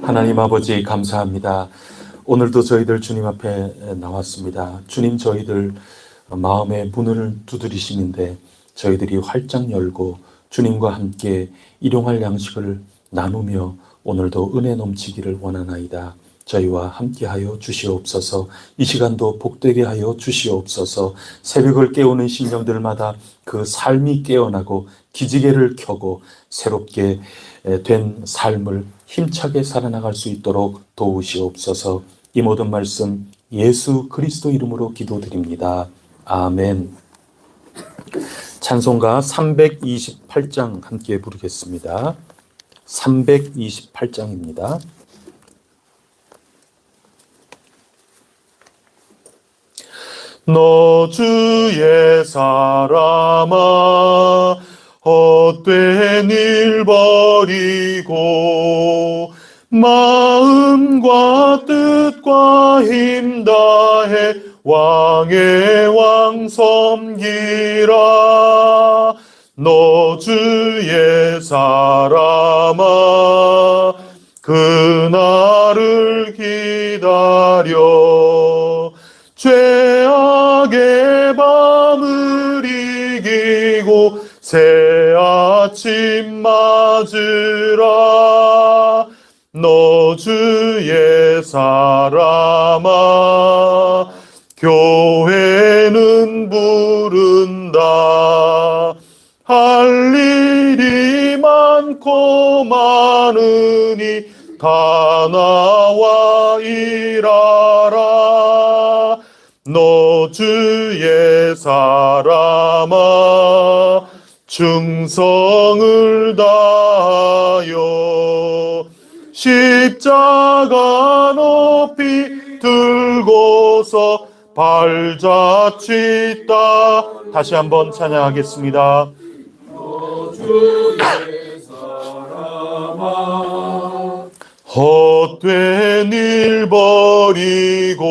하나님 아버지 감사합니다. 오늘도 저희들 주님 앞에 나왔습니다. 주님, 저희들 마음의 문을 두드리시는데 저희들이 활짝 열고 주님과 함께 일용할 양식을 나누며 오늘도 은혜 넘치기를 원하나이다. 저희와 함께하여 주시옵소서. 이 시간도 복되게 하여 주시옵소서. 새벽을 깨우는 심령들마다 그 삶이 깨어나고 기지개를 켜고 새롭게 된 삶을 힘차게 살아나갈 수 있도록 도우시옵소서. 이 모든 말씀 예수 그리스도 이름으로 기도드립니다. 아멘. 찬송가 328장 함께 부르겠습니다. 328장입니다. 너 주의 사람아 헛된 일 버리고 마음과 뜻과 힘 다해 왕의 왕 섬기라. 너 주의 사람아 그날을 기다려 죄악의 밤을 이기고 새 아침 맞으라. 너 주의 사람아 교회는 부른다. 할 일이 많고 많으니 다 나와 일하라. 너 주의 사람아 충성을 다하여 십자가 높이 들고서 발자취다. 다시 한번 찬양하겠습니다. 너 주의 사람아 헛된 일 버리고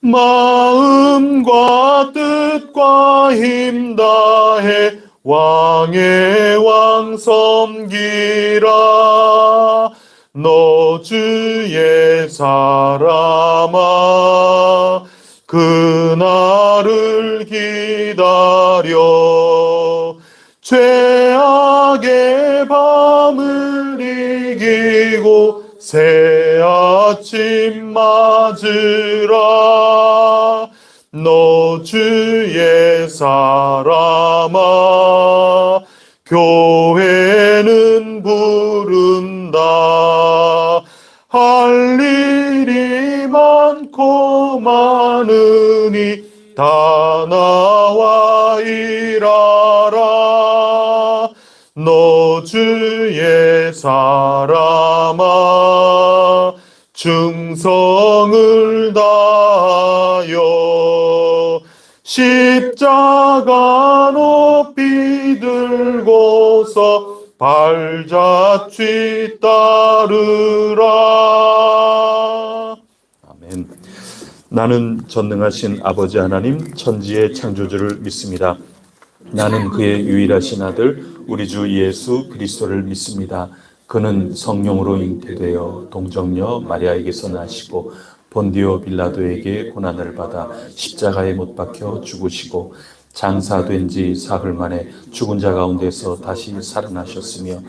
마음과 뜻과 힘 다해 왕의 왕 섬기라. 너 주의 사람아 그날을 기다려 죄악의 밤을 이기고 새 아침 맞으라. 너 주의 사람아 교회는 부른다. 할 일이 많고 많으니 다 나와 일하라. 너 주의 사람아 충성을 다하여 십자가 높이 들고서 발자취 따르라. 아멘. 나는 전능하신 아버지 하나님 천지의 창조주를 믿습니다. 나는 그의 유일하신 아들 우리 주 예수 그리스도를 믿습니다. 그는 성령으로 잉태되어 동정녀 마리아에게서 나시고 본디오 빌라도에게 고난을 받아 십자가에 못 박혀 죽으시고 장사된 지 사흘 만에 죽은 자 가운데서 다시 살아나셨으며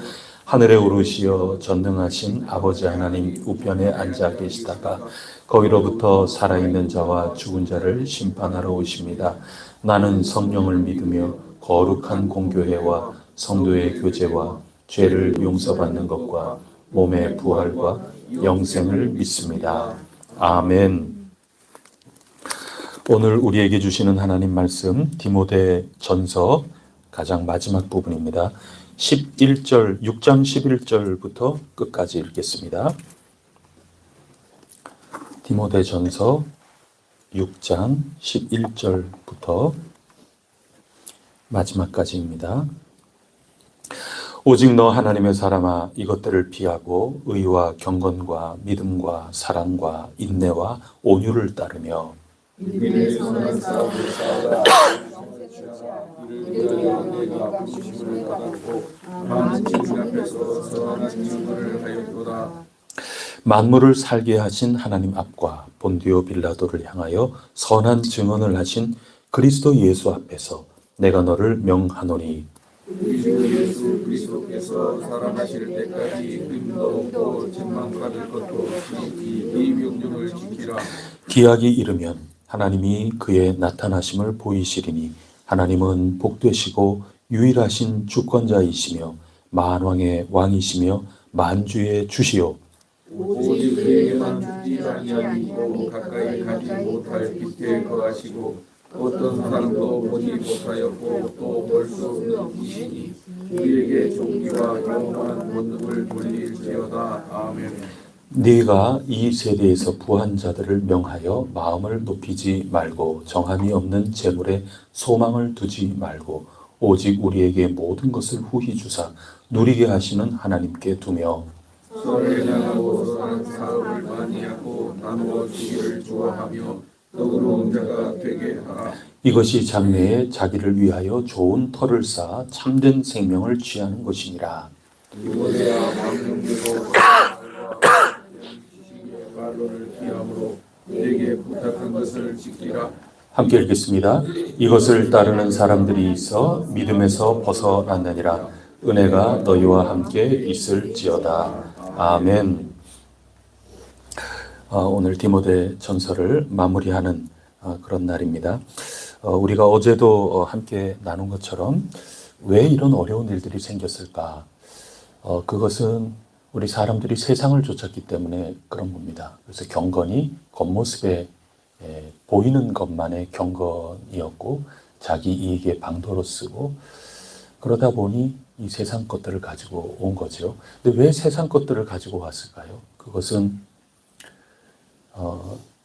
하늘에 오르시어 전능하신 아버지 하나님 우편에 앉아 계시다가 거기로부터 살아있는 자와 죽은 자를 심판하러 오십니다. 나는 성령을 믿으며 거룩한 공교회와 성도의 교제와 죄를 용서받는 것과 몸의 부활과 영생을 믿습니다. 아멘. 오늘 우리에게 주시는 하나님 말씀 디모데 전서 가장 마지막 부분입니다. 11절, 6장 11절부터 끝까지 읽겠습니다. 디모데 전서 6장 11절부터 마지막까지입니다. 오직 너 하나님의 사람아 이것들을 피하고 의와 경건과 믿음과 사랑과 인내와 온유를 따르며 이를 위하여 내가 부르심을 받았고 많은 증인 앞에서 선한 증언을 하였도다. 만물을 살게 하신 하나님 앞과 본디오 빌라도를 향하여 선한 증언을 하신 그리스도 예수 앞에서 내가 너를 명하노니 우리 주 예수 그리스도께서 살아나실 때까지 흠도 없고 책망받을 것도 없이 이 명령을 지키라. 기약이 이르면 하나님이 그의 나타나심을 보이시리니 하나님은 복되시고 유일하신 주권자이시며 만왕의 왕이시며 만주의 주시요 오직 그에게만 주지 아니하시고 가까이 가지 못할 빛에 거하시고 어떤 사람도 보지 못하였고 또 볼 수 없는 이시니 우리에게 존귀와 영원한 권능을 돌릴지어다. 아멘. 네가 이 세대에서 부한 자들을 명하여 마음을 높이지 말고 정함이 없는 재물에 소망을 두지 말고 오직 우리에게 모든 것을 후히 주사 누리게 하시는 하나님께 두며 서로 향하고 선한 사업을 많이 하고 나누어 주기를 좋아하며 너그러운 자가 되게 하라. 이것이 장래에 자기를 위하여 좋은 터를 쌓아 참된 생명을 취하는 것이니라. 이곳에야 망령되고 말로를 기함으로 내게 부탁한 것을 지키라. 함께 읽겠습니다. 이것을 따르는 사람들이 있어 믿음에서 벗어났느니라. 은혜가 너희와 함께 있을지어다. 아멘. 오늘 디모데 전서를 마무리하는 그런 날입니다. 우리가 어제도 함께 나눈 것처럼 왜 이런 어려운 일들이 생겼을까? 그것은 우리 사람들이 세상을 쫓았기 때문에 그런 겁니다. 그래서 경건이 겉모습에 보이는 것만의 경건이었고 자기 이익의 방도로 쓰고 그러다 보니 이 세상 것들을 가지고 온 거죠. 근데 왜 세상 것들을 가지고 왔을까요? 그것은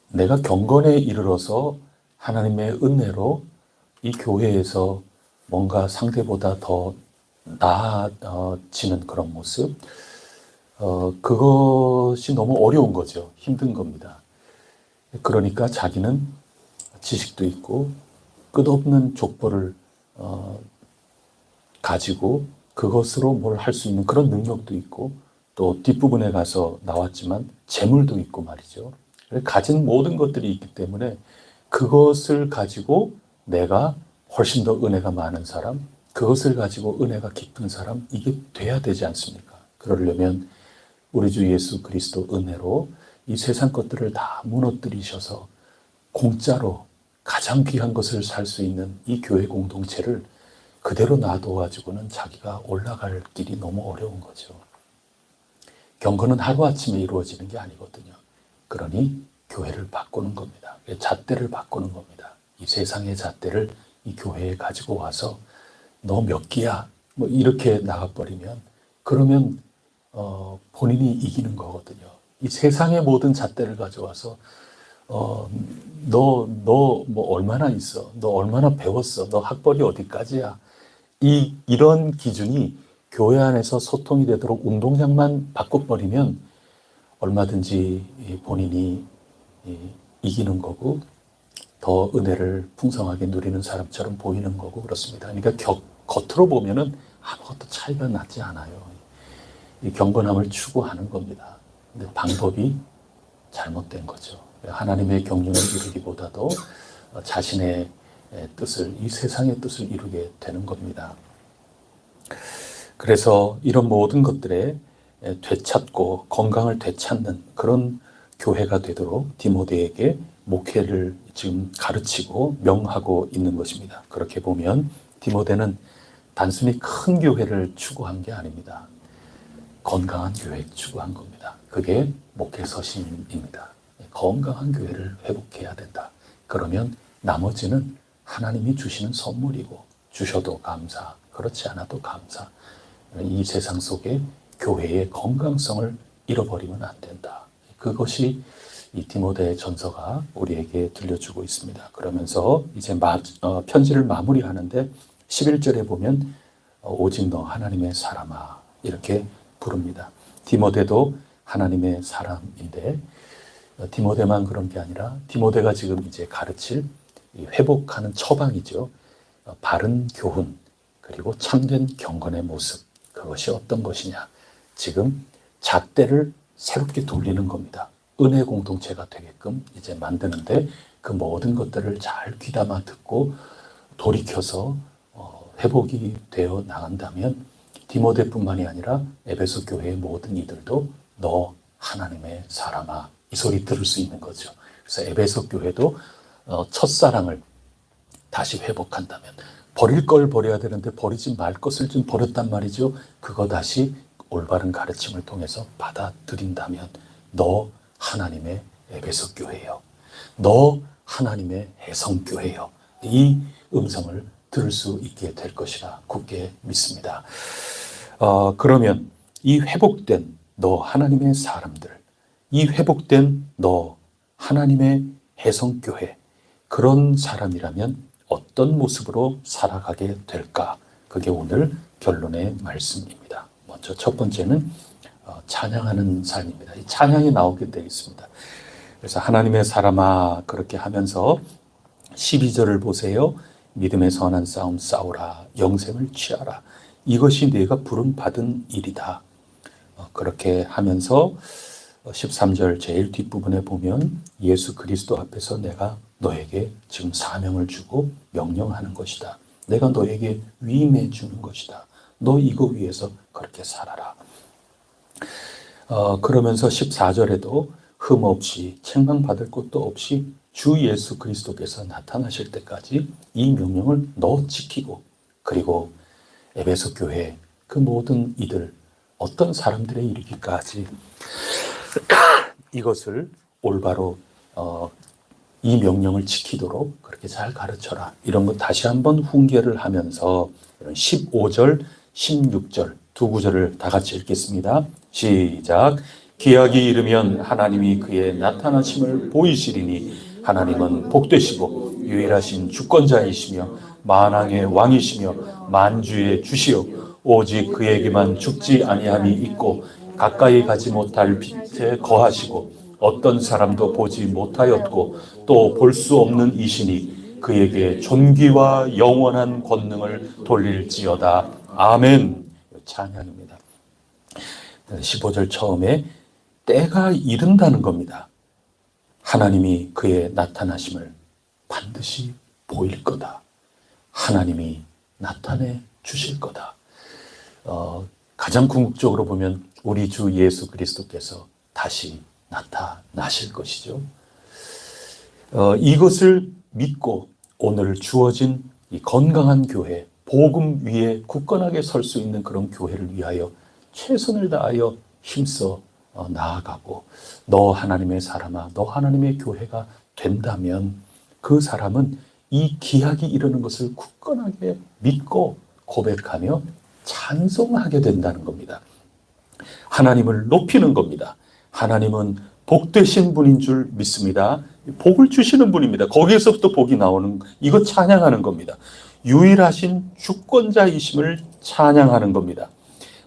내가 경건에 이르러서 하나님의 은혜로 이 교회에서 뭔가 상대보다 더 나아지는 그런 모습, 그것이 너무 어려운 거죠. 힘든 겁니다. 그러니까 자기는 지식도 있고 끝없는 족보를 가지고 그것으로 뭘 할 수 있는 그런 능력도 있고 또 뒷부분에 가서 나왔지만 재물도 있고 말이죠. 가진 모든 것들이 있기 때문에 그것을 가지고 내가 훨씬 더 은혜가 많은 사람, 그것을 가지고 은혜가 깊은 사람, 이게 돼야 되지 않습니까? 그러려면 우리 주 예수 그리스도 은혜로 이 세상 것들을 다 무너뜨리셔서 공짜로 가장 귀한 것을 살 수 있는 이 교회 공동체를 그대로 놔둬가지고는 자기가 올라갈 길이 너무 어려운 거죠. 경건은 하루아침에 이루어지는 게 아니거든요. 그러니 교회를 바꾸는 겁니다. 잣대를 바꾸는 겁니다. 이 세상의 잣대를 이 교회에 가지고 와서 너 몇 기야? 뭐 이렇게 나가버리면 그러면 본인이 이기는 거거든요. 이 세상의 모든 잣대를 가져와서 너 뭐 얼마나 있어? 너 얼마나 배웠어? 너 학벌이 어디까지야? 이런 기준이 교회 안에서 소통이 되도록 운동장만 바꿔버리면 얼마든지 본인이 이기는 거고 더 은혜를 풍성하게 누리는 사람처럼 보이는 거고 그렇습니다. 그러니까 겉으로 보면은 아무것도 차이가 나지 않아요. 이 경건함을 추구하는 겁니다. 근데 방법이 잘못된 거죠. 하나님의 경륜을 이루기보다도 자신의 뜻을, 이 세상의 뜻을 이루게 되는 겁니다. 그래서 이런 모든 것들에 되찾고 건강을 되찾는 그런 교회가 되도록 디모데에게 목회를 지금 가르치고 명하고 있는 것입니다. 그렇게 보면 디모데는 단순히 큰 교회를 추구한 게 아닙니다. 건강한 교회 추구한 겁니다. 그게 목회 서신입니다. 건강한 교회를 회복해야 된다. 그러면 나머지는 하나님이 주시는 선물이고 주셔도 감사, 그렇지 않아도 감사. 이 세상 속에 교회의 건강성을 잃어버리면 안 된다. 그것이 이 디모데 전서가 우리에게 들려주고 있습니다. 그러면서 이제 편지를 마무리하는데 11절에 보면 오직 너 하나님의 사람아 이렇게 부릅니다. 디모데도 하나님의 사람인데 디모데만 그런 게 아니라 디모데가 지금 이제 가르칠 회복하는 처방이죠. 바른 교훈, 그리고 참된 경건의 모습, 그것이 어떤 것이냐. 지금 잣대를 새롭게 돌리는 겁니다. 은혜 공동체가 되게끔 이제 만드는데 그 모든 것들을 잘 귀담아 듣고 돌이켜서 회복이 되어 나간다면 디모데뿐만이 아니라 에베소 교회의 모든 이들도 너 하나님의 사람아, 이 소리 들을 수 있는 거죠. 그래서 에베소 교회도 첫사랑을 다시 회복한다면, 버릴 걸 버려야 되는데 버리지 말 것을 좀 버렸단 말이죠. 그거 다시 올바른 가르침을 통해서 받아들인다면 너 하나님의 에베소 교회요, 너 하나님의 해성교회요, 이 음성을 들을 수 있게 될 것이라 굳게 믿습니다. 그러면 이 회복된 너 하나님의 사람들, 이 회복된 너 하나님의 해성교회, 그런 사람이라면 어떤 모습으로 살아가게 될까? 그게 오늘 결론의 말씀입니다. 먼저 첫 번째는 찬양하는 삶입니다. 이 찬양이 나오게 되어 있습니다. 그래서 하나님의 사람아, 그렇게 하면서 12절을 보세요. 믿음의 선한 싸움 싸우라, 영생을 취하라, 이것이 네가 부름 받은 일이다. 그렇게 하면서 13절 제일 뒷부분에 보면 예수 그리스도 앞에서 내가 너에게 지금 사명을 주고 명령하는 것이다. 내가 너에게 위임해 주는 것이다. 너 이거 위해서 그렇게 살아라. 그러면서 14절에도 흠 없이 책망받을 것도 없이 주 예수 그리스도께서 나타나실 때까지 이 명령을 너 지키고, 그리고 에베소 교회 그 모든 이들, 어떤 사람들에 이르기까지 이것을 올바로 이 명령을 지키도록 그렇게 잘 가르쳐라. 이런 거 다시 한번 훈계를 하면서 15절, 16절 두 구절을 다 같이 읽겠습니다. 시작. 기약이 이르면 하나님이 그의 나타나심을 보이시리니 하나님은 복되시고 유일하신 주권자이시며 만왕의 왕이시며 만주의 주시오. 오직 그에게만 죽지 아니함이 있고 가까이 가지 못할 빛에 거하시고 어떤 사람도 보지 못하였고 또 볼 수 없는 이시니 그에게 존귀와 영원한 권능을 돌릴지어다. 아멘. 찬양입니다. 15절 처음에 때가 이른다는 겁니다. 하나님이 그의 나타나심을 반드시 보일 거다. 하나님이 나타내 주실 거다. 가장 궁극적으로 보면 우리 주 예수 그리스도께서 다시 나타나실 것이죠. 이것을 믿고 오늘 주어진 이 건강한 교회, 복음 위에 굳건하게 설 수 있는 그런 교회를 위하여 최선을 다하여 힘써 나아가고, 너 하나님의 사람아, 너 하나님의 교회가 된다면 그 사람은 이 기약이 이르는 것을 굳건하게 믿고 고백하며 찬송하게 된다는 겁니다. 하나님을 높이는 겁니다. 하나님은 복되신 분인 줄 믿습니다. 복을 주시는 분입니다. 거기에서부터 복이 나오는, 이거 찬양하는 겁니다. 유일하신 주권자이심을 찬양하는 겁니다.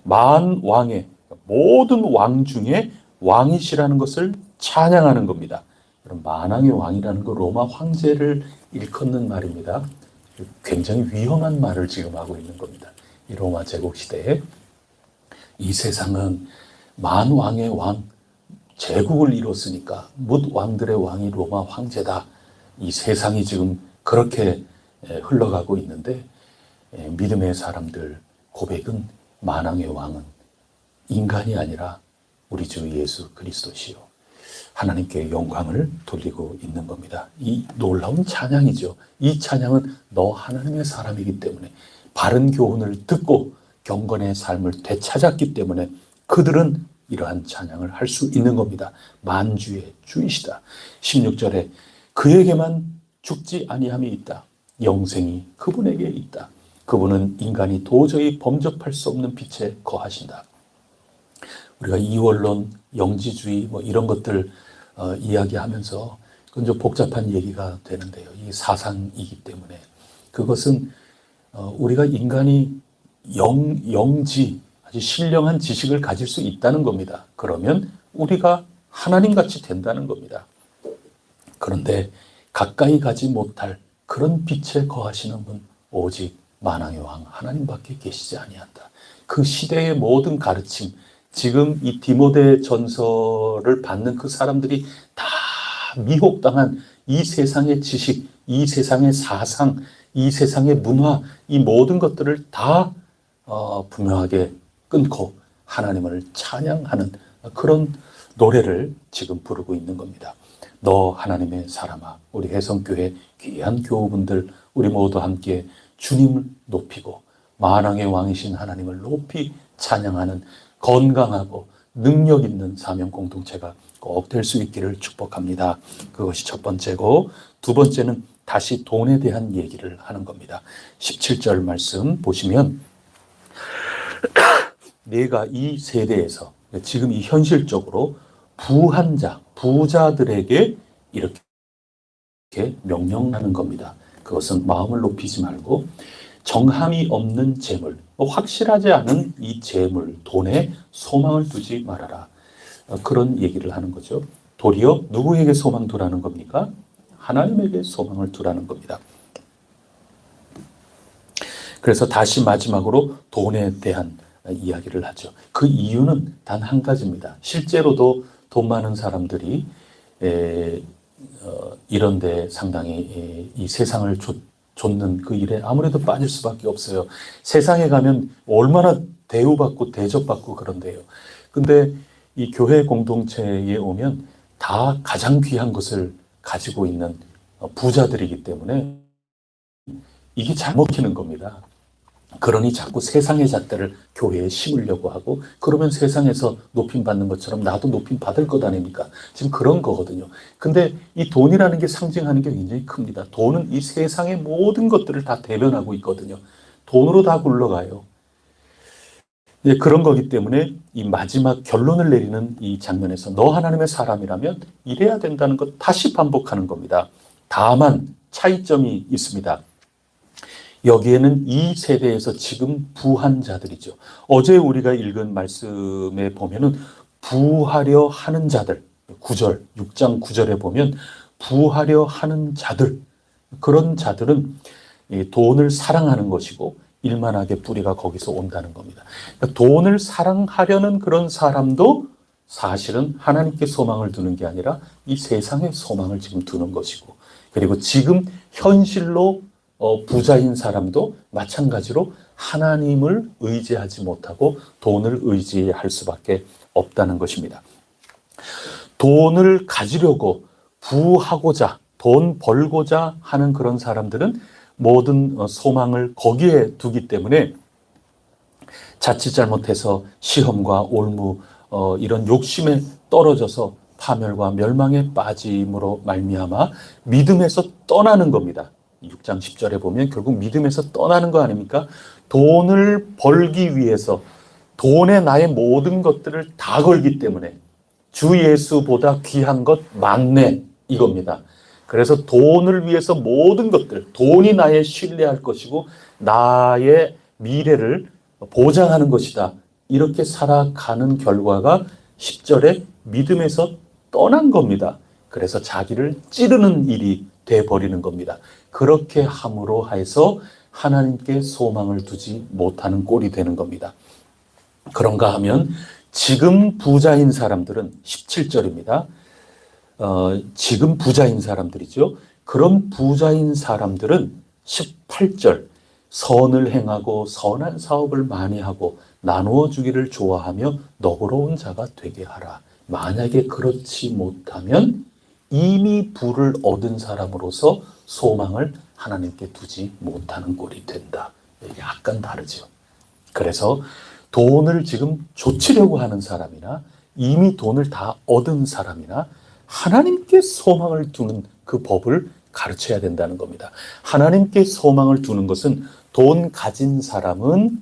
만왕의 모든 왕 중에 왕이시라는 것을 찬양하는 겁니다. 만왕의 왕이라는 거 로마 황제를 일컫는 말입니다. 굉장히 위험한 말을 지금 하고 있는 겁니다. 이 로마 제국 시대에 이 세상은 만왕의 왕, 제국을 이뤘으니까 뭇 왕들의 왕이 로마 황제다. 이 세상이 지금 그렇게 흘러가고 있는데, 믿음의 사람들 고백은 만왕의 왕은 인간이 아니라 우리 주 예수 그리스도시요, 하나님께 영광을 돌리고 있는 겁니다. 이 놀라운 찬양이죠. 이 찬양은 너 하나님의 사람이기 때문에, 바른 교훈을 듣고 경건의 삶을 되찾았기 때문에 그들은 이러한 찬양을 할 수 있는 겁니다. 만주의 주이시다. 16절에 그에게만 죽지 아니함이 있다. 영생이 그분에게 있다. 그분은 인간이 도저히 범접할 수 없는 빛에 거하신다. 우리가 이원론, 영지주의 뭐 이런 것들 이야기하면서 그건 좀 복잡한 얘기가 되는데요. 이 사상이기 때문에 그것은 우리가 인간이 영지, 아주 신령한 지식을 가질 수 있다는 겁니다. 그러면 우리가 하나님같이 된다는 겁니다. 그런데 가까이 가지 못할 그런 빛에 거하시는 분, 오직 만왕의 왕 하나님밖에 계시지 아니한다. 그 시대의 모든 가르침, 지금 이 디모데 전서를 받는 그 사람들이 다 미혹당한 이 세상의 지식, 이 세상의 사상, 이 세상의 문화, 이 모든 것들을 다 분명하게 끊고 하나님을 찬양하는 그런 노래를 지금 부르고 있는 겁니다. 너 하나님의 사람아, 우리 혜성교회 귀한 교우분들 우리 모두 함께 주님을 높이고 만왕의 왕이신 하나님을 높이 찬양하는 건강하고 능력 있는 사명 공동체가 꼭 될 수 있기를 축복합니다. 그것이 첫 번째고, 두 번째는 다시 돈에 대한 얘기를 하는 겁니다. 17절 말씀 보시면 내가 이 세대에서 지금 이 현실적으로 부한 자, 부자들에게 이렇게 명령하는 겁니다. 그것은 마음을 높이지 말고 정함이 없는 재물, 확실하지 않은 이 재물, 돈에 소망을 두지 말아라. 그런 얘기를 하는 거죠. 도리어 누구에게 소망 두라는 겁니까? 하나님에게 소망을 두라는 겁니다. 그래서 다시 마지막으로 돈에 대한 이야기를 하죠. 그 이유는 단 한 가지입니다. 실제로도 돈 많은 사람들이 이런 데 상당히 이 세상을 좇는 그 일에 아무래도 빠질 수밖에 없어요. 세상에 가면 얼마나 대우받고 대접받고 그런데요. 근데 이 교회 공동체에 오면 다 가장 귀한 것을 가지고 있는 부자들이기 때문에 이게 잘 먹히는 겁니다. 그러니 자꾸 세상의 잣대를 교회에 심으려고 하고, 그러면 세상에서 높임받는 것처럼 나도 높임 받을 것 아닙니까? 지금 그런 거거든요. 근데 이 돈이라는 게 상징하는 게 굉장히 큽니다. 돈은 이 세상의 모든 것들을 다 대변하고 있거든요. 돈으로 다 굴러가요. 그런 거기 때문에 이 마지막 결론을 내리는 이 장면에서 너 하나님의 사람이라면 이래야 된다는 것 다시 반복하는 겁니다. 다만 차이점이 있습니다. 여기에는 이 세대에서 지금 부한 자들이죠. 어제 우리가 읽은 말씀에 보면은 부하려 하는 자들, 9절, 6장 9절에 보면 부하려 하는 자들, 그런 자들은 돈을 사랑하는 것이고 일만하게 뿌리가 거기서 온다는 겁니다. 그러니까 돈을 사랑하려는 그런 사람도 사실은 하나님께 소망을 두는 게 아니라 이 세상에 소망을 지금 두는 것이고, 그리고 지금 현실로 부자인 사람도 마찬가지로 하나님을 의지하지 못하고 돈을 의지할 수밖에 없다는 것입니다. 돈을 가지려고 부하고자, 돈 벌고자 하는 그런 사람들은 모든 소망을 거기에 두기 때문에 자칫 잘못해서 시험과 올무, 이런 욕심에 떨어져서 파멸과 멸망에 빠짐으로 말미암아 믿음에서 떠나는 겁니다. 6장 10절에 보면 결국 믿음에서 떠나는 거 아닙니까? 돈을 벌기 위해서 돈에 나의 모든 것들을 다 걸기 때문에 주 예수보다 귀한 것 막내, 이겁니다. 그래서 돈을 위해서 모든 것들, 돈이 나의 신뢰할 것이고 나의 미래를 보장하는 것이다. 이렇게 살아가는 결과가 10절에 믿음에서 떠난 겁니다. 그래서 자기를 찌르는 일이 돼버리는 겁니다. 그렇게 함으로 해서 하나님께 소망을 두지 못하는 꼴이 되는 겁니다. 그런가 하면 지금 부자인 사람들은 17절입니다. 지금 부자인 사람들이죠. 그런 부자인 사람들은 18절, 선을 행하고 선한 사업을 많이 하고 나누어 주기를 좋아하며 너그러운 자가 되게 하라. 만약에 그렇지 못하면 이미 부를 얻은 사람으로서 소망을 하나님께 두지 못하는 꼴이 된다. 약간 다르죠. 그래서 돈을 지금 좇으려고 하는 사람이나 이미 돈을 다 얻은 사람이나 하나님께 소망을 두는 그 법을 가르쳐야 된다는 겁니다. 하나님께 소망을 두는 것은 돈 가진 사람은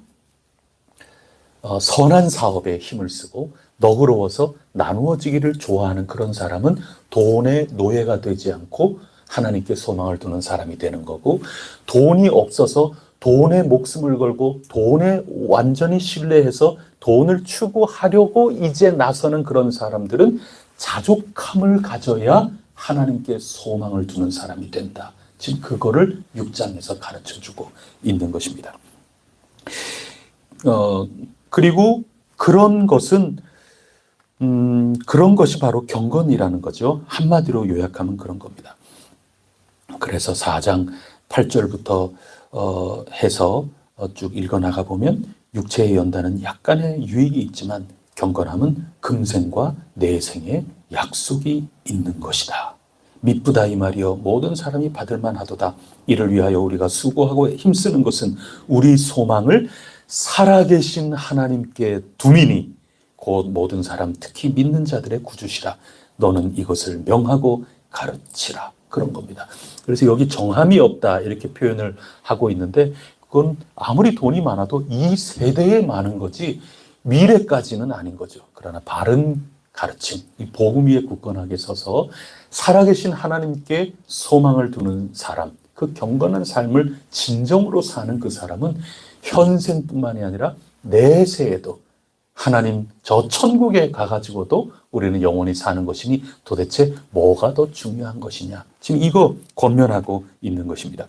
선한 사업에 힘을 쓰고 너그러워서 나누어지기를 좋아하는 그런 사람은 돈의 노예가 되지 않고 하나님께 소망을 두는 사람이 되는 거고, 돈이 없어서 돈에 목숨을 걸고 돈에 완전히 신뢰해서 돈을 추구하려고 이제 나서는 그런 사람들은 자족함을 가져야 하나님께 소망을 두는 사람이 된다. 지금 그거를 6장에서 가르쳐주고 있는 것입니다. 그리고 그런 것은 그런 것이 바로 경건이라는 거죠. 한마디로 요약하면 그런 겁니다. 그래서 4장 8절부터 해서 쭉 읽어나가 보면 육체의 연단은 약간의 유익이 있지만 경건함은 금생과 내생의 약속이 있는 것이다. 미쁘다 이 말이여 모든 사람이 받을만 하도다. 이를 위하여 우리가 수고하고 힘쓰는 것은 우리 소망을 살아계신 하나님께 두미니 곧 모든 사람 특히 믿는 자들의 구주시라. 너는 이것을 명하고 가르치라. 그런 겁니다. 그래서 여기 정함이 없다 이렇게 표현을 하고 있는데 그건 아무리 돈이 많아도 이 세대에 많은 거지 미래까지는 아닌 거죠. 그러나 바른 가르침, 이 복음 위에 굳건하게 서서 살아계신 하나님께 소망을 두는 사람, 그 경건한 삶을 진정으로 사는 그 사람은 현생뿐만이 아니라 내세에도 하나님 저 천국에 가가지고도 우리는 영원히 사는 것이니 도대체 뭐가 더 중요한 것이냐. 지금 이거 권면하고 있는 것입니다.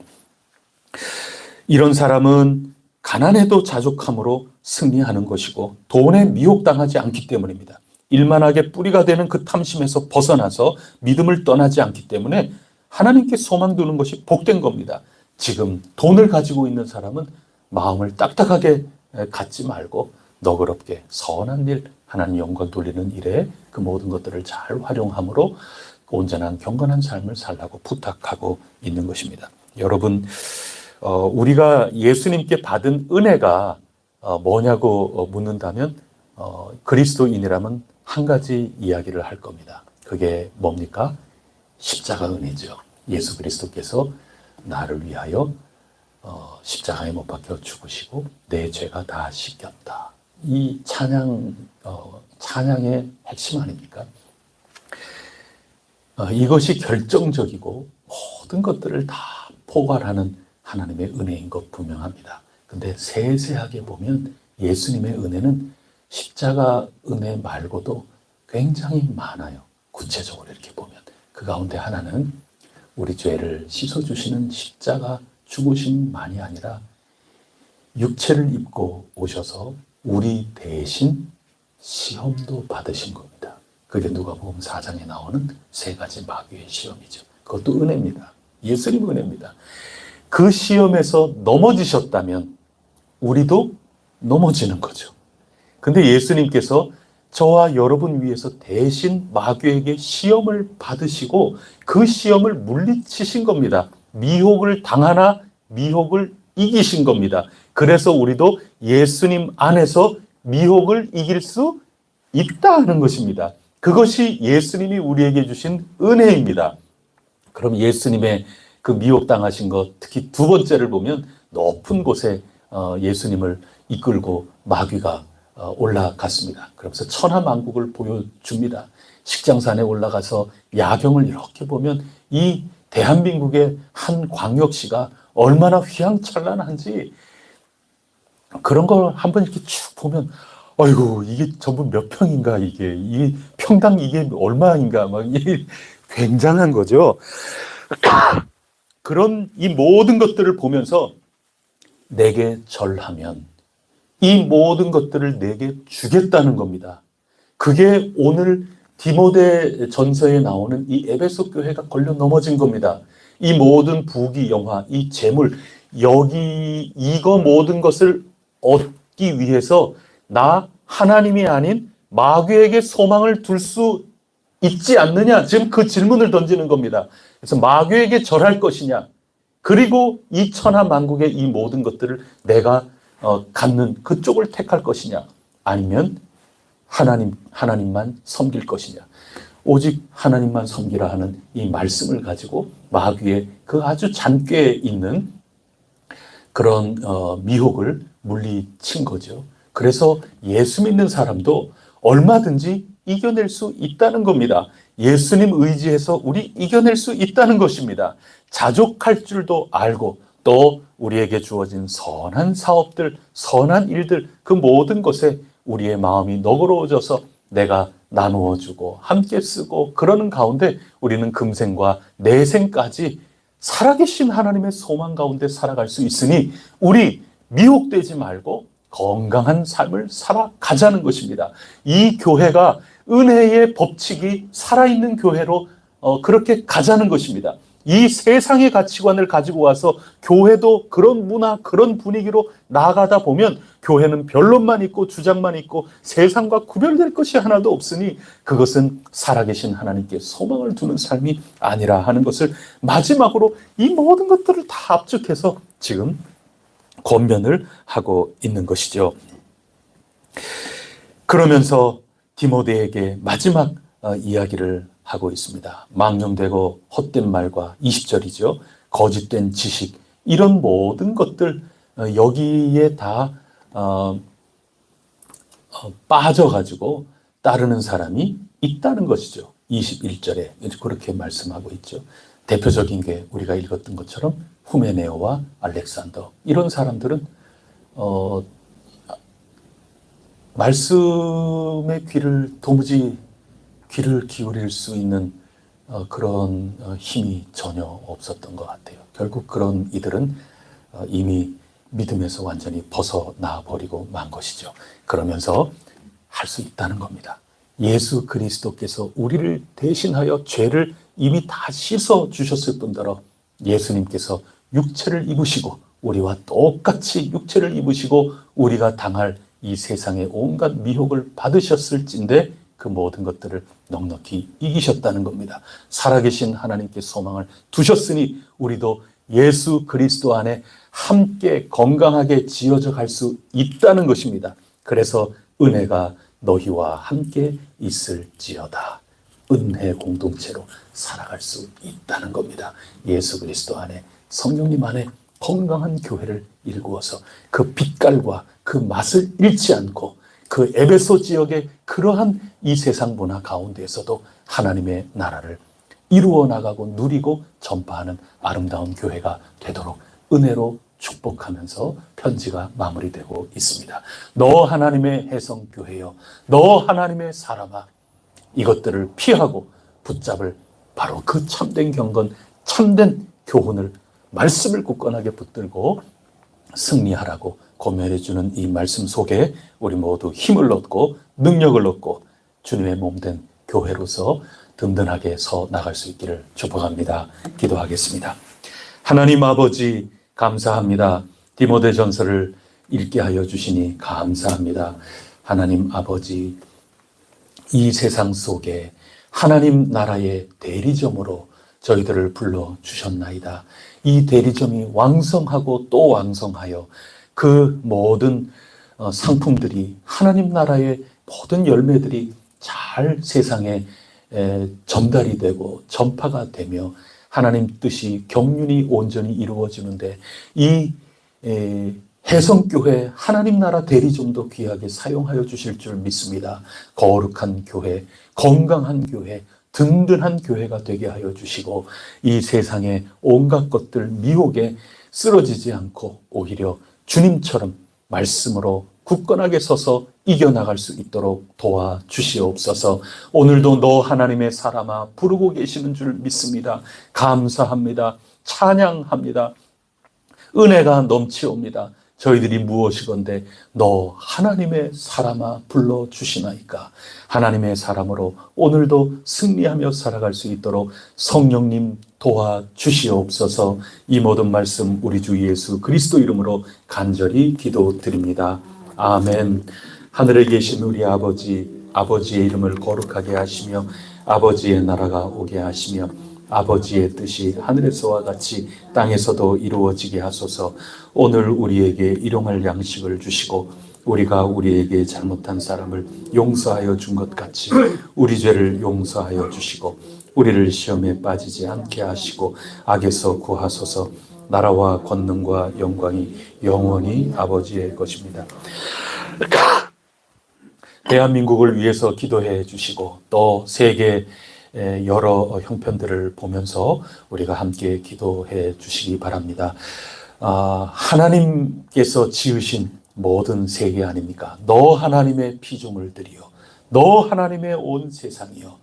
이런 사람은 가난해도 자족함으로 승리하는 것이고 돈에 미혹당하지 않기 때문입니다. 일만하게 뿌리가 되는 그 탐심에서 벗어나서 믿음을 떠나지 않기 때문에 하나님께 소망 두는 것이 복된 겁니다. 지금 돈을 가지고 있는 사람은 마음을 딱딱하게 갖지 말고 너그럽게 선한 일, 하나님 영광 돌리는 일에 그 모든 것들을 잘 활용함으로 온전한 경건한 삶을 살라고 부탁하고 있는 것입니다. 여러분, 우리가 예수님께 받은 은혜가 뭐냐고 묻는다면 그리스도인이라면 한 가지 이야기를 할 겁니다. 그게 뭡니까? 십자가 은혜죠. 예수 그리스도께서 나를 위하여 십자가에 못 박혀 죽으시고 내 죄가 다 씻겼다. 이 찬양의 핵심 아닙니까? 이것이 결정적이고 모든 것들을 다 포괄하는 하나님의 은혜인 것 분명합니다. 근데 세세하게 보면 예수님의 은혜는 십자가 은혜 말고도 굉장히 많아요. 구체적으로 이렇게 보면. 그 가운데 하나는 우리 죄를 씻어주시는 십자가 죽으심만이 아니라 육체를 입고 오셔서 우리 대신 시험도 받으신 겁니다. 그게 누가복음 4장에 나오는 세 가지 마귀의 시험이죠. 그것도 은혜입니다. 예수님 은혜입니다. 그 시험에서 넘어지셨다면 우리도 넘어지는 거죠. 근데 예수님께서 저와 여러분 위해서 대신 마귀에게 시험을 받으시고 그 시험을 물리치신 겁니다. 미혹을 당하나 미혹을 이기신 겁니다. 그래서 우리도 예수님 안에서 미혹을 이길 수 있다 하는 것입니다. 그것이 예수님이 우리에게 주신 은혜입니다. 그럼 예수님의 그 미혹당하신 것, 특히 두 번째를 보면 높은 곳에 예수님을 이끌고 마귀가 올라갔습니다. 그러면서 천하만국을 보여줍니다. 식장산에 올라가서 야경을 이렇게 보면 이 대한민국의 한 광역시가 얼마나 휘황찬란한지 그런 걸 한번 이렇게 쭉 보면 아이고 이게 전부 몇 평인가 이게 평당 이게 얼마인가 막 이게 굉장한 거죠. 그런 이 모든 것들을 보면서 내게 절하면 이 모든 것들을 내게 주겠다는 겁니다. 그게 오늘 디모데 전서에 나오는 이 에베소 교회가 걸려 넘어진 겁니다. 이 모든 부귀 영화, 이 재물, 여기 이거 모든 것을 얻기 위해서 나 하나님이 아닌 마귀에게 소망을 둘 수 있지 않느냐? 지금 그 질문을 던지는 겁니다. 그래서 마귀에게 절할 것이냐? 그리고 이 천하 만국의 이 모든 것들을 내가 갖는 그쪽을 택할 것이냐? 아니면 하나님만 섬길 것이냐? 오직 하나님만 섬기라 하는 이 말씀을 가지고 마귀의 그 아주 잔꾀에 있는 그런 미혹을 물리친 거죠. 그래서 예수 믿는 사람도 얼마든지 이겨낼 수 있다는 겁니다. 예수님 의지해서 우리 이겨낼 수 있다는 것입니다. 자족할 줄도 알고 또 우리에게 주어진 선한 사업들, 선한 일들 그 모든 것에 우리의 마음이 너그러워져서 내가 나누어주고 함께 쓰고 그러는 가운데 우리는 금생과 내생까지 살아계신 하나님의 소망 가운데 살아갈 수 있으니 우리 미혹되지 말고 건강한 삶을 살아가자는 것입니다. 이 교회가 은혜의 법칙이 살아있는 교회로 그렇게 가자는 것입니다. 이 세상의 가치관을 가지고 와서 교회도 그런 문화, 그런 분위기로 나아가다 보면 교회는 변론만 있고 주장만 있고 세상과 구별될 것이 하나도 없으니 그것은 살아계신 하나님께 소망을 두는 삶이 아니라 하는 것을 마지막으로 이 모든 것들을 다 압축해서 지금 권면을 하고 있는 것이죠. 그러면서 디모데에게 마지막 이야기를 하고 있습니다. 망령되고 헛된 말과 20절이죠. 거짓된 지식, 이런 모든 것들 여기에 다 빠져가지고 따르는 사람이 있다는 것이죠. 21절에 그렇게 말씀하고 있죠. 대표적인 게 우리가 읽었던 것처럼 후메네오와 알렉산더, 이런 사람들은 말씀의 도무지 귀를 기울일 수 있는 그런 힘이 전혀 없었던 것 같아요. 결국 그런 이들은 이미 믿음에서 완전히 벗어나 버리고 만 것이죠. 그러면서 할 수 있다는 겁니다. 예수 그리스도께서 우리를 대신하여 죄를 이미 다 씻어 주셨을 뿐더러 예수님께서 육체를 입으시고 우리와 똑같이 육체를 입으시고 우리가 당할 이 세상의 온갖 미혹을 받으셨을진데 그 모든 것들을 넉넉히 이기셨다는 겁니다. 살아계신 하나님께 소망을 두셨으니 우리도 예수 그리스도 안에 함께 건강하게 지어져 갈 수 있다는 것입니다. 그래서 은혜가 너희와 함께 있을지어다. 은혜 공동체로 살아갈 수 있다는 겁니다. 예수 그리스도 안에, 성령님 안에 건강한 교회를 일구어서 그 빛깔과 그 맛을 잃지 않고 그 에베소 지역의 그러한 이 세상 문화 가운데에서도 하나님의 나라를 이루어 나가고 누리고 전파하는 아름다운 교회가 되도록 은혜로 축복하면서 편지가 마무리되고 있습니다. 너 하나님의 해성교회여, 너 하나님의 사람아, 이것들을 피하고 붙잡을 바로 그 참된 경건, 참된 교훈을, 말씀을 굳건하게 붙들고 승리하라고 권면해 주는 이 말씀 속에 우리 모두 힘을 얻고 능력을 얻고 주님의 몸된 교회로서 든든하게 서 나갈 수 있기를 축복합니다. 기도하겠습니다. 하나님 아버지 감사합니다. 디모데전서를 읽게 하여 주시니 감사합니다. 하나님 아버지, 이 세상 속에 하나님 나라의 대리점으로 저희들을 불러주셨나이다. 이 대리점이 왕성하고 또 왕성하여 그 모든 상품들이, 하나님 나라의 모든 열매들이 잘 세상에 전달이 되고 전파가 되며 하나님 뜻이 경륜이 온전히 이루어지는데 이 해성교회 하나님 나라 대리점도 귀하게 사용하여 주실 줄 믿습니다. 거룩한 교회, 건강한 교회, 든든한 교회가 되게 하여 주시고 이 세상의 온갖 것들 미혹에 쓰러지지 않고 오히려 주님처럼 말씀으로 굳건하게 서서 이겨나갈 수 있도록 도와주시옵소서. 오늘도 너 하나님의 사람아 부르고 계시는 줄 믿습니다. 감사합니다. 찬양합니다. 은혜가 넘치옵니다. 저희들이 무엇이건데 너 하나님의 사람아 불러주시나이까. 하나님의 사람으로 오늘도 승리하며 살아갈 수 있도록 성령님 도와주시옵소서. 이 모든 말씀 우리 주 예수 그리스도 이름으로 간절히 기도드립니다. 아멘. 하늘에 계신 우리 아버지, 아버지의 이름을 거룩하게 하시며 아버지의 나라가 오게 하시며 아버지의 뜻이 하늘에서와 같이 땅에서도 이루어지게 하소서. 오늘 우리에게 일용할 양식을 주시고 우리가 우리에게 잘못한 사람을 용서하여 준 것 같이 우리 죄를 용서하여 주시고 우리를 시험에 빠지지 않게 하시고 악에서 구하소서. 나라와 권능과 영광이 영원히 아버지의 것입니다. 대한민국을 위해서 기도해 주시고 또 세계 여러 형편들을 보면서 우리가 함께 기도해 주시기 바랍니다. 하나님께서 지으신 모든 세계 아닙니까? 너 하나님의 피조물들이요, 너 하나님의 온 세상이요.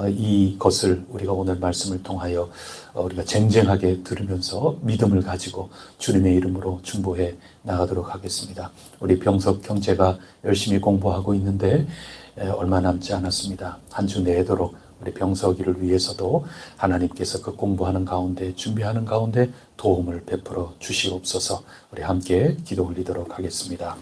이것을 우리가 오늘 말씀을 통하여 우리가 쟁쟁하게 들으면서 믿음을 가지고 주님의 이름으로 중보해 나가도록 하겠습니다. 우리 병석 형제가 열심히 공부하고 있는데 얼마 남지 않았습니다. 한 주 내도록 우리 병석이를 위해서도 하나님께서 그 공부하는 가운데, 준비하는 가운데 도움을 베풀어 주시옵소서. 우리 함께 기도 올리도록 하겠습니다.